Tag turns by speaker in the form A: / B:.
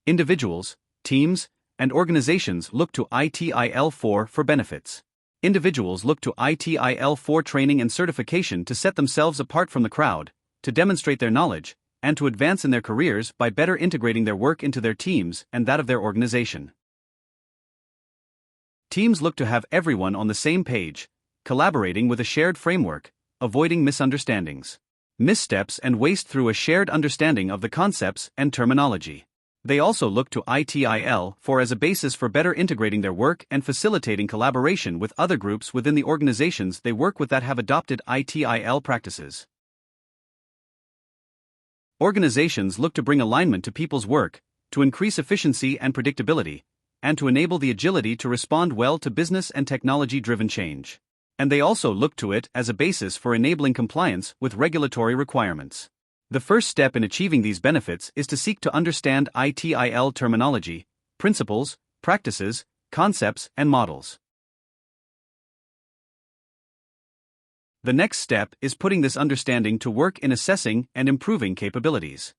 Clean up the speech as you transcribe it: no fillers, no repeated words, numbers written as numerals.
A: Individuals, teams, and organizations look to ITIL-4 for benefits. Individuals look to ITIL-4 training and certification to set themselves apart from the crowd, to demonstrate their knowledge, and to advance in their careers by better integrating their work into their teams and that of their organization. Teams look to have everyone on the same page, collaborating with a shared framework, avoiding misunderstandings, missteps, and waste through a shared understanding of the concepts and terminology. They also look to ITIL-4 as a basis for better integrating their work and facilitating collaboration with other groups within the organizations they work with that have adopted ITIL practices. Organizations look to bring alignment to people's work, to increase efficiency and predictability, and to enable the agility to respond well to business and technology-driven change. And they also look to it as a basis for enabling compliance with regulatory requirements. The first step in achieving these benefits is to seek to understand ITIL terminology, principles, practices, concepts, and models. The next step is putting this understanding to work in assessing and improving capabilities.